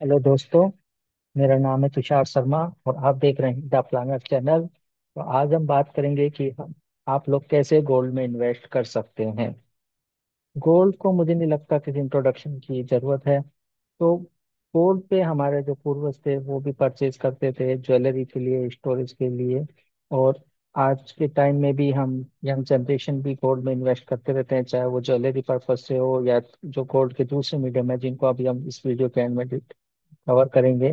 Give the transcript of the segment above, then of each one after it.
Hello दोस्तों। मेरा नाम है तुषार शर्मा और आप देख रहे हैं द प्लानर चैनल। तो आज हम बात करेंगे कि आप लोग कैसे गोल्ड में इन्वेस्ट कर सकते हैं। गोल्ड को मुझे नहीं लगता किसी इंट्रोडक्शन की जरूरत है। तो गोल्ड पे हमारे जो पूर्वज थे वो भी परचेज करते थे ज्वेलरी के लिए, स्टोरेज के लिए। और आज के टाइम में भी हम यंग जनरेशन भी गोल्ड में इन्वेस्ट करते रहते हैं, चाहे वो ज्वेलरी पर्पज से हो या जो गोल्ड के दूसरे मीडियम है जिनको अभी हम इस वीडियो के एंड में कवर करेंगे,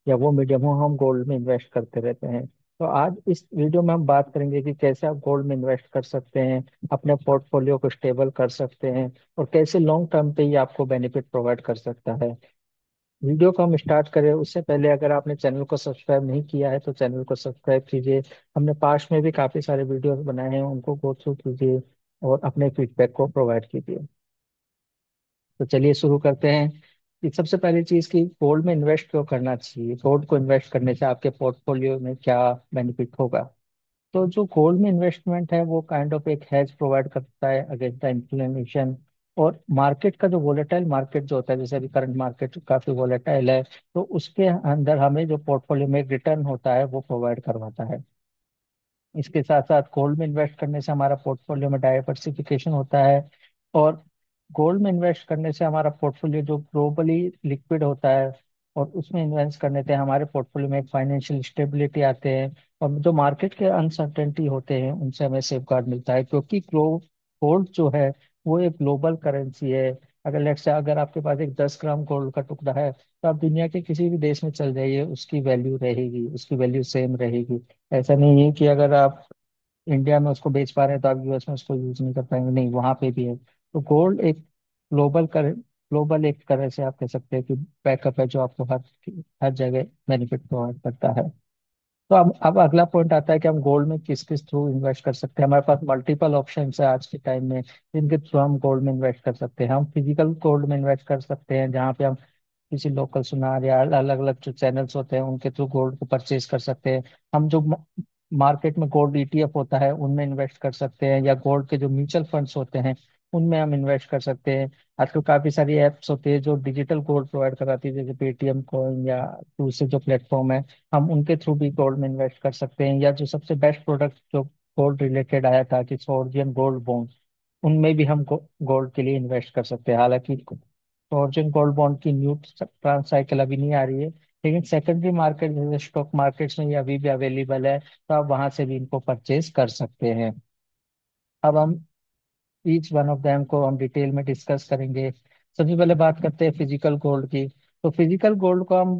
या वो मीडियम हो, हम गोल्ड में इन्वेस्ट करते रहते हैं। तो आज इस वीडियो में हम बात करेंगे कि कैसे आप गोल्ड में इन्वेस्ट कर सकते हैं, अपने पोर्टफोलियो को स्टेबल कर सकते हैं, और कैसे लॉन्ग टर्म पे ये आपको बेनिफिट प्रोवाइड कर सकता है। वीडियो को हम स्टार्ट करें उससे पहले अगर आपने चैनल को सब्सक्राइब नहीं किया है तो चैनल को सब्सक्राइब कीजिए। हमने पास्ट में भी काफी सारे वीडियोस बनाए हैं, उनको गो थ्रू कीजिए और अपने फीडबैक को प्रोवाइड कीजिए। तो चलिए शुरू करते हैं कि सबसे पहली चीज कि गोल्ड में इन्वेस्ट क्यों करना चाहिए, गोल्ड को इन्वेस्ट करने से आपके पोर्टफोलियो में क्या बेनिफिट होगा। तो जो गोल्ड में इन्वेस्टमेंट है वो काइंड ऑफ एक हेज प्रोवाइड करता है अगेंस्ट द इन्फ्लेशन। और मार्केट का जो वोलेटाइल मार्केट जो होता है, जैसे अभी करंट मार्केट काफी वोलेटाइल है, तो उसके अंदर हमें जो पोर्टफोलियो में रिटर्न होता है वो प्रोवाइड करवाता है। इसके साथ साथ गोल्ड में इन्वेस्ट करने से हमारा पोर्टफोलियो में डाइवर्सिफिकेशन होता है। और गोल्ड में इन्वेस्ट करने से हमारा पोर्टफोलियो जो ग्लोबली लिक्विड होता है, और उसमें इन्वेस्ट करने से हमारे पोर्टफोलियो में एक फाइनेंशियल स्टेबिलिटी आते हैं। और जो मार्केट के अनसर्टेनिटी होते हैं उनसे हमें सेफ गार्ड मिलता है, क्योंकि गोल्ड जो है वो एक ग्लोबल करेंसी है। अगर लेट्स से अगर आपके पास एक 10 ग्राम गोल्ड का टुकड़ा है तो आप दुनिया के किसी भी देश में चल जाइए, उसकी वैल्यू रहेगी, उसकी वैल्यू सेम रहेगी। ऐसा नहीं है कि अगर आप इंडिया में उसको बेच पा रहे हैं तो आप यूएस में उसको यूज नहीं कर पाएंगे, नहीं, वहां पे भी है। तो गोल्ड एक ग्लोबल एक तरह से आप कह सकते हैं कि बैकअप है जो आपको हर हर जगह बेनिफिट प्रोवाइड करता है। तो अब अगला पॉइंट आता है कि हम गोल्ड में किस किस थ्रू इन्वेस्ट कर सकते हैं। हमारे पास मल्टीपल ऑप्शन है आज के टाइम में जिनके थ्रू हम गोल्ड में इन्वेस्ट कर सकते हैं। हम फिजिकल गोल्ड में इन्वेस्ट कर सकते हैं जहाँ पे हम किसी लोकल सुनार या अलग अलग जो चैनल्स होते हैं उनके थ्रू गोल्ड को परचेज कर सकते हैं। हम जो मार्केट में गोल्ड ईटीएफ होता है उनमें इन्वेस्ट कर सकते हैं, या गोल्ड के जो म्यूचुअल फंड्स होते हैं उनमें हम इन्वेस्ट कर सकते हैं। आजकल काफी सारी एप्स होती है जो डिजिटल गोल्ड प्रोवाइड कराती है, जैसे पेटीएम कॉइन या दूसरे जो प्लेटफॉर्म है, हम उनके थ्रू भी गोल्ड में इन्वेस्ट कर सकते हैं। या जो सबसे बेस्ट प्रोडक्ट जो गोल्ड रिलेटेड आया था कि सॉर्जियन गोल्ड बॉन्ड, उनमें भी हम गोल्ड के लिए इन्वेस्ट कर सकते हैं। हालांकि सॉर्जियन गोल्ड बॉन्ड की न्यू ट्रांस साइकिल अभी नहीं आ रही है, लेकिन सेकेंडरी मार्केट जैसे स्टॉक मार्केट्स में ये अभी भी अवेलेबल है, तो आप वहां से भी इनको परचेज कर सकते हैं। अब हम ईच वन ऑफ देम को हम डिटेल में डिस्कस करेंगे। सबसे पहले बात करते हैं फिजिकल गोल्ड की। तो फिजिकल गोल्ड को हम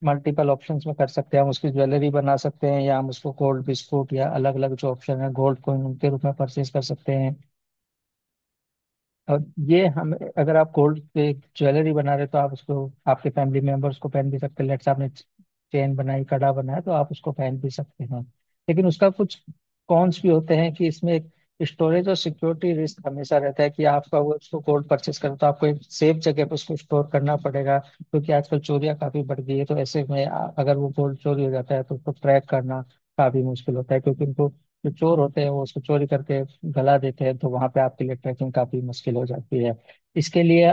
मल्टीपल ऑप्शंस में कर सकते हैं। हम उसकी ज्वेलरी बना सकते हैं, या हम उसको गोल्ड बिस्कुट या अलग अलग जो ऑप्शन है गोल्ड कॉइन उनके रूप में परचेज कर सकते हैं। और ये हम अगर आप गोल्ड पे ज्वेलरी बना रहे तो आप उसको आपके फैमिली मेंबर्स को पहन भी सकते हैं। लेट्स आपने चेन बनाई, कड़ा बनाया, तो आप उसको पहन भी सकते हैं। लेकिन उसका कुछ कॉन्स भी होते हैं कि इसमें एक स्टोरेज और सिक्योरिटी रिस्क हमेशा रहता है कि आपका वो उसको गोल्ड परचेस करो तो आपको एक सेफ जगह पर उसको स्टोर करना पड़ेगा, क्योंकि आजकल चोरियां काफी बढ़ गई है। तो ऐसे में अगर वो गोल्ड चोरी हो जाता है तो उसको ट्रैक करना काफी मुश्किल होता है, क्योंकि उनको जो चोर होते हैं वो उसको चोरी करके गला देते हैं, तो वहां पे आपके लिए ट्रैकिंग काफी मुश्किल हो जाती है। इसके लिए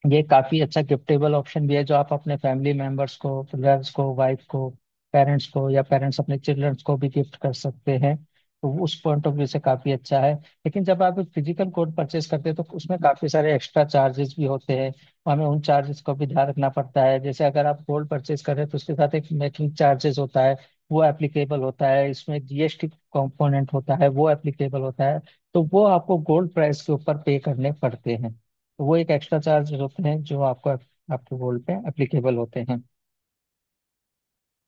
ये काफी अच्छा गिफ्टेबल ऑप्शन भी है जो आप अपने फैमिली मेंबर्स को, ब्रदर्स को, वाइफ को, पेरेंट्स को, या पेरेंट्स अपने चिल्ड्रंस को भी गिफ्ट कर सकते हैं। तो उस पॉइंट ऑफ व्यू से काफी अच्छा है। लेकिन जब आप एक फिजिकल कोड परचेस करते हैं तो उसमें काफी सारे एक्स्ट्रा चार्जेस भी होते हैं, तो हमें उन चार्जेस को भी ध्यान रखना पड़ता है। जैसे अगर आप गोल्ड परचेस कर रहे हैं तो उसके साथ एक मेकिंग चार्जेस होता है, वो एप्लीकेबल होता है। इसमें जीएसटी कंपोनेंट होता है, वो एप्लीकेबल होता है। तो वो आपको गोल्ड प्राइस के ऊपर पे करने पड़ते हैं। तो वो एक एक्स्ट्रा चार्ज होते हैं जो आपको आपके गोल्ड पे एप्लीकेबल होते हैं।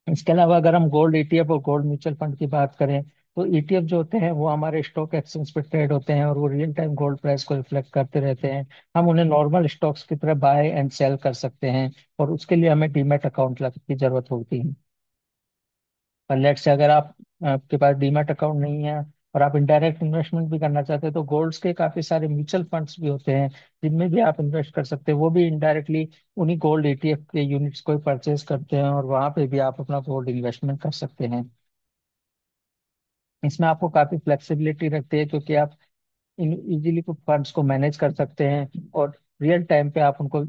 इसके अलावा अगर हम गोल्ड ईटीएफ और गोल्ड म्यूचुअल फंड की बात करें, तो ईटीएफ जो होते हैं वो हमारे स्टॉक एक्सचेंज पे ट्रेड होते हैं और वो रियल टाइम गोल्ड प्राइस को रिफ्लेक्ट करते रहते हैं। हम उन्हें नॉर्मल स्टॉक्स की तरह बाय एंड सेल कर सकते हैं, और उसके लिए हमें डीमैट अकाउंट की जरूरत होती है। पर लेट से अगर आपके पास डीमैट अकाउंट नहीं है और आप इनडायरेक्ट इन्वेस्टमेंट भी करना चाहते हैं, तो गोल्ड्स के काफी सारे म्यूचुअल फंड्स भी होते हैं जिनमें भी आप इन्वेस्ट कर सकते हैं। वो भी इनडायरेक्टली उन्हीं गोल्ड ईटीएफ के यूनिट्स को परचेज करते हैं, और वहां पे भी आप अपना गोल्ड इन्वेस्टमेंट कर सकते हैं। इसमें आपको काफी फ्लेक्सिबिलिटी रखती है, क्योंकि आप इन इजीली फंड्स को मैनेज कर सकते हैं। और रियल टाइम पे आप उनको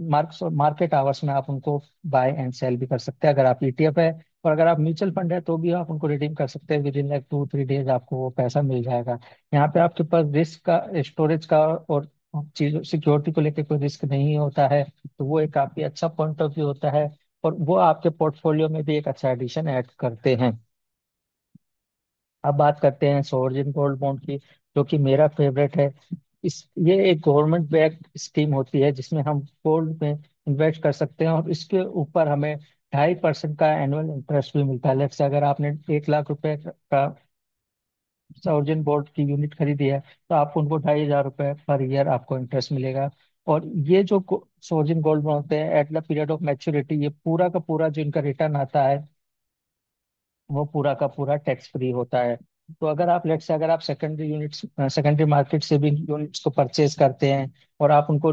मार्केट आवर्स में आप उनको बाय एंड सेल भी कर सकते हैं। अगर आप ईटीएफ है, और अगर आप म्यूचुअल फंड है तो भी आप उनको रिडीम कर सकते हैं। विद इन लाइक 2-3 डेज आपको वो पैसा मिल जाएगा। यहाँ पे आपके पास रिस्क का, स्टोरेज का और चीजों सिक्योरिटी को लेकर कोई रिस्क नहीं होता है। तो वो एक काफी अच्छा पॉइंट ऑफ व्यू होता है, और वो आपके पोर्टफोलियो में भी एक अच्छा एडिशन ऐड करते हैं। अब बात करते हैं सोवरिन गोल्ड बॉन्ड की, जो कि मेरा फेवरेट है। इस ये एक गवर्नमेंट बैक स्कीम होती है जिसमें हम गोल्ड में इन्वेस्ट कर सकते हैं, और इसके ऊपर हमें 2.5% का एनुअल इंटरेस्ट भी मिलता है। लेट्स से अगर आपने 1 लाख रुपए का सोवरिन गोल्ड की यूनिट खरीदी है, तो आपको उनको 2,500 रुपये पर ईयर आपको इंटरेस्ट मिलेगा। और ये जो सोवरिन गोल्ड बॉन्ड होते हैं, at the period of maturity, ये पूरा का पूरा जो इनका रिटर्न आता है वो पूरा का पूरा टैक्स फ्री होता है। तो अगर आप लेट से अगर आप सेकेंडरी मार्केट से भी यूनिट्स को परचेज करते हैं, और आप उनको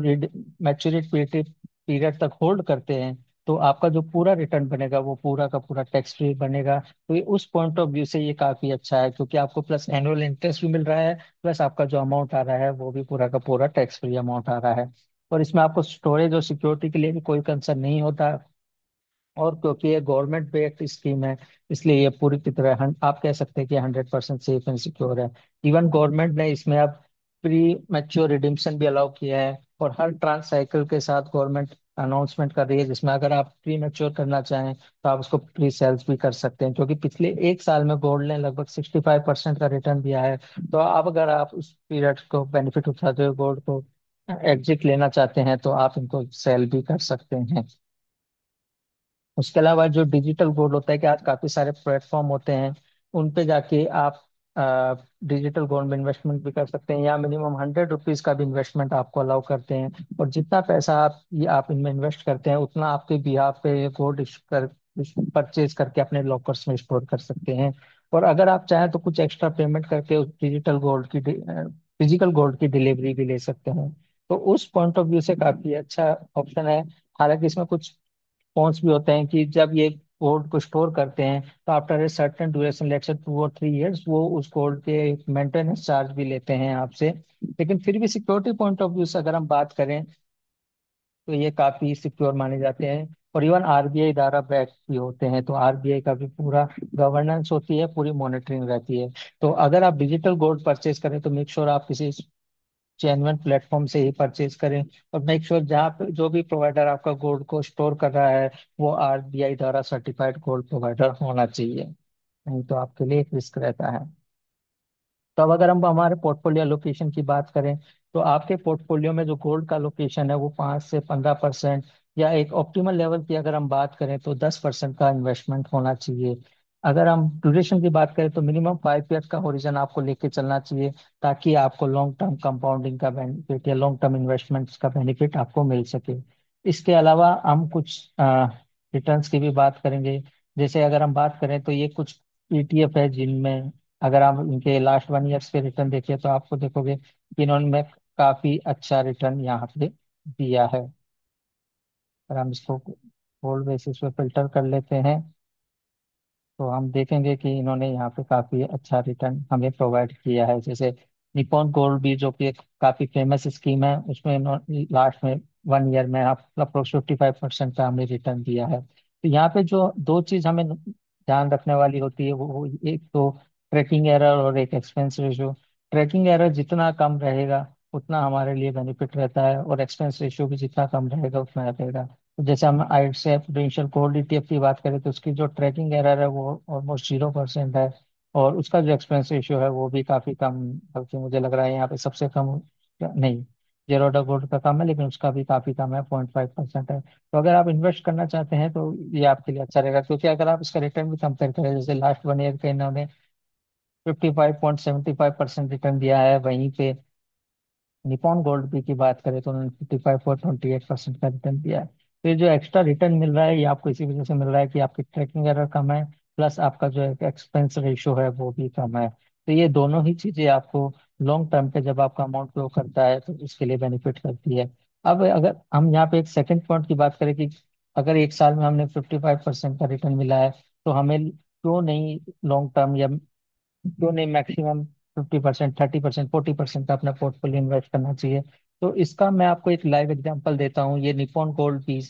मैच्योरिटी पीरियड तक होल्ड करते हैं, तो आपका जो पूरा रिटर्न बनेगा वो पूरा का पूरा टैक्स फ्री बनेगा। तो ये उस पॉइंट ऑफ व्यू से ये काफी अच्छा है, क्योंकि आपको प्लस एनुअल इंटरेस्ट भी मिल रहा है, प्लस आपका जो अमाउंट आ रहा है वो भी पूरा का पूरा टैक्स फ्री अमाउंट आ रहा है। और इसमें आपको स्टोरेज और सिक्योरिटी के लिए भी कोई कंसर्न नहीं होता। और क्योंकि ये गवर्नमेंट बेस्ड स्कीम है, इसलिए ये पूरी की तरह आप कह सकते हैं कि 100% सेफ एंड सिक्योर है। इवन गवर्नमेंट ने इसमें अब प्री मैच्योर रिडिम्पशन भी अलाउ किया है, और हर ट्रांस साइकिल के साथ गवर्नमेंट अनाउंसमेंट कर रही है, जिसमें अगर आप प्री मैच्योर करना चाहें तो आप उसको प्री सेल्स भी कर सकते हैं। क्योंकि पिछले 1 साल में गोल्ड ने लगभग 65% का रिटर्न दिया है। तो अब अगर आप उस पीरियड को बेनिफिट उठाते हुए गोल्ड को एग्जिट लेना चाहते हैं, तो आप इनको सेल भी कर सकते हैं। उसके अलावा जो डिजिटल गोल्ड होता है कि आज काफी सारे प्लेटफॉर्म होते हैं, उन पे जाके आप डिजिटल गोल्ड में इन्वेस्टमेंट भी कर सकते हैं, या मिनिमम 100 रुपीज का भी इन्वेस्टमेंट आपको अलाउ करते हैं। और जितना पैसा आप इनमें इन्वेस्ट करते हैं, उतना आपके बिहाफ पे ये गोल्ड कर परचेज करके अपने लॉकर्स में स्टोर कर सकते हैं। और अगर आप चाहें तो कुछ एक्स्ट्रा पेमेंट करके उस डिजिटल गोल्ड की फिजिकल गोल्ड की डिलीवरी भी ले सकते हैं। तो उस पॉइंट ऑफ व्यू से काफी अच्छा ऑप्शन है। हालांकि इसमें कुछ कॉन्स भी होते हैं कि जब ये कोड को स्टोर करते हैं, तो after a certain duration, let's say 2 और 3 इयर्स, वो उस कोड के मेंटेनेंस चार्ज भी लेते हैं आपसे। लेकिन फिर भी सिक्योरिटी पॉइंट ऑफ व्यू से अगर हम बात करें, तो ये काफी सिक्योर माने जाते हैं। और इवन आरबीआई द्वारा बैक भी होते हैं, तो आरबीआई का भी पूरा गवर्नेंस होती है, पूरी मॉनिटरिंग रहती है। तो अगर आप डिजिटल गोल्ड परचेज करें, तो मेक श्योर आप किसी जेन्युइन प्लेटफॉर्म से ही परचेज करें। और मेक श्योर जहाँ पे जो भी प्रोवाइडर आपका गोल्ड को स्टोर कर रहा है, वो आरबीआई द्वारा सर्टिफाइड गोल्ड प्रोवाइडर होना चाहिए, नहीं तो आपके लिए एक रिस्क रहता है। तो अब अगर हम हमारे पोर्टफोलियो लोकेशन की बात करें, तो आपके पोर्टफोलियो में जो गोल्ड का लोकेशन है वो 5 से 15%, या एक ऑप्टिमल लेवल की अगर हम बात करें तो 10% का इन्वेस्टमेंट होना चाहिए। अगर हम ड्यूरेशन की बात करें तो मिनिमम 5 ईयर का होरिजन आपको लेके चलना चाहिए, ताकि आपको लॉन्ग टर्म कंपाउंडिंग का बेनिफिट या लॉन्ग टर्म इन्वेस्टमेंट्स का बेनिफिट आपको मिल सके। इसके अलावा हम कुछ रिटर्न्स की भी बात करेंगे। जैसे अगर हम बात करें तो ये कुछ ईटीएफ है जिनमें अगर आप इनके लास्ट 1 ईयर्स के रिटर्न देखिए, तो आपको देखोगे कि इन्होंने काफी अच्छा रिटर्न यहाँ पे दिया है। अगर हम इसको गोल्ड बेसिस पे फिल्टर कर लेते हैं, तो हम देखेंगे कि इन्होंने यहाँ पे काफी अच्छा रिटर्न हमें प्रोवाइड किया है। जैसे निप्पॉन गोल्ड भी, जो कि एक काफी फेमस स्कीम है, उसमें इन्होंने लास्ट में 1 ईयर में आप अप्रोक्स 55% का हमें रिटर्न दिया है। तो यहाँ पे जो दो चीज हमें ध्यान रखने वाली होती है, वो एक तो ट्रैकिंग एरर और एक एक्सपेंस रेशियो। ट्रैकिंग एरर जितना कम रहेगा उतना हमारे लिए बेनिफिट रहता है, और एक्सपेंस रेशियो भी जितना कम रहेगा उतना रहेगा। तो जैसे हम आई से प्रूडेंशियल गोल्ड ईटीएफ की बात करें, तो उसकी जो ट्रैकिंग एरर है वो ऑलमोस्ट 0% है, और उसका जो एक्सपेंस रेशियो है वो भी काफी कम, बल्कि मुझे लग रहा है यहाँ पे सबसे कम, नहीं, जेरोडा गोल्ड का कम है, लेकिन उसका भी काफी कम है, 0.5% है। तो अगर आप इन्वेस्ट करना चाहते हैं तो ये आपके लिए अच्छा रहेगा, क्योंकि अगर आप इसका रिटर्न भी कंपेयर करें, जैसे लास्ट 1 ईयर का इन्होंने 55.75% रिटर्न दिया है, वहीं पे निपॉन गोल्ड बी की बात करें तो उन्होंने 55.28% का रिटर्न दिया है। तो ये जो एक्स्ट्रा रिटर्न मिल रहा है, ये आपको इसी वजह से मिल रहा है कि आपकी ट्रैकिंग एरर कम है, प्लस आपका जो एक्सपेंस रेशियो है वो भी कम है। तो ये दोनों ही चीजें आपको लॉन्ग टर्म पे जब आपका अमाउंट ग्रो करता है तो उसके लिए बेनिफिट करती है। अब अगर हम यहाँ पे एक सेकंड पॉइंट की बात करें कि अगर 1 साल में हमने 55% का रिटर्न मिला है, तो हमें क्यों नहीं लॉन्ग टर्म, या क्यों नहीं मैक्सिमम 50%, 30%, 40% का अपना पोर्टफोलियो इन्वेस्ट करना चाहिए। तो इसका मैं आपको एक लाइव एग्जांपल देता हूँ। ये निप्पॉन गोल्ड पीस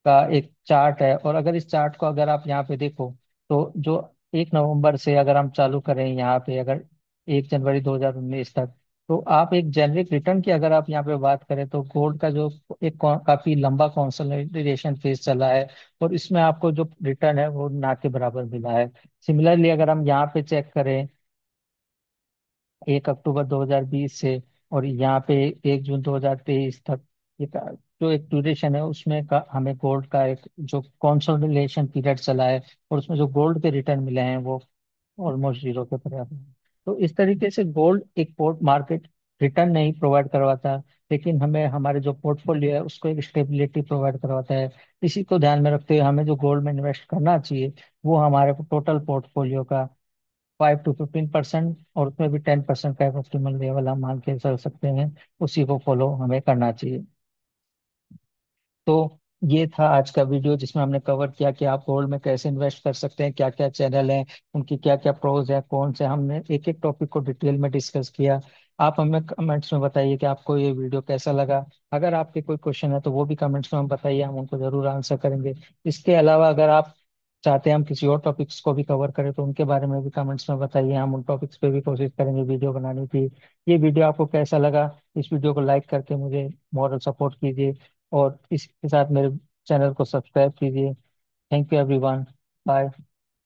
का एक चार्ट है, और अगर इस चार्ट को अगर आप यहाँ पे देखो, तो जो 1 नवंबर से अगर हम चालू करें यहाँ पे, अगर 1 जनवरी 2019 तक, तो आप एक जेनरिक रिटर्न की अगर आप यहाँ पे बात करें, तो गोल्ड का जो एक काफी लंबा कंसोलिडेशन फेज चला है, और इसमें आपको जो रिटर्न है वो ना के बराबर मिला है। सिमिलरली अगर हम यहाँ पे चेक करें 1 अक्टूबर 2020 से और यहाँ पे 1 जून 2023 तक, ये जो एक ड्यूरेशन है उसमें हमें गोल्ड का एक जो कंसोलिडेशन पीरियड चला है, और उसमें जो गोल्ड के रिटर्न मिले हैं वो ऑलमोस्ट जीरो के बराबर है। तो इस तरीके से गोल्ड एक पोर्ट मार्केट रिटर्न नहीं प्रोवाइड करवाता, लेकिन हमें हमारे जो पोर्टफोलियो है उसको एक स्टेबिलिटी प्रोवाइड करवाता है। इसी को ध्यान में रखते हुए हमें जो गोल्ड में इन्वेस्ट करना चाहिए वो हमारे टोटल पोर्टफोलियो का 5 to 15%, और उसमें भी 10% का ऑप्टिमल लेवल हम मान के चल सकते हैं। उसी को फॉलो हमें करना चाहिए। तो ये था आज का वीडियो, जिसमें हमने कवर किया कि आप गोल्ड में कैसे इन्वेस्ट कर सकते हैं, क्या क्या चैनल हैं, उनकी क्या क्या प्रोज है, कौन से, हमने एक एक टॉपिक को डिटेल में डिस्कस किया। आप हमें कमेंट्स में बताइए कि आपको ये वीडियो कैसा लगा। अगर आपके कोई क्वेश्चन है तो वो भी कमेंट्स में हम बताइए, हम उनको जरूर आंसर करेंगे। इसके अलावा अगर आप चाहते हैं हम किसी और टॉपिक्स को भी कवर करें, तो उनके बारे में भी कमेंट्स में बताइए, हम उन टॉपिक्स पे भी कोशिश करेंगे वीडियो बनाने की। ये वीडियो आपको कैसा लगा, इस वीडियो को लाइक करके मुझे मॉरल सपोर्ट कीजिए, और इसके साथ मेरे चैनल को सब्सक्राइब कीजिए। Thank you everyone. बाय।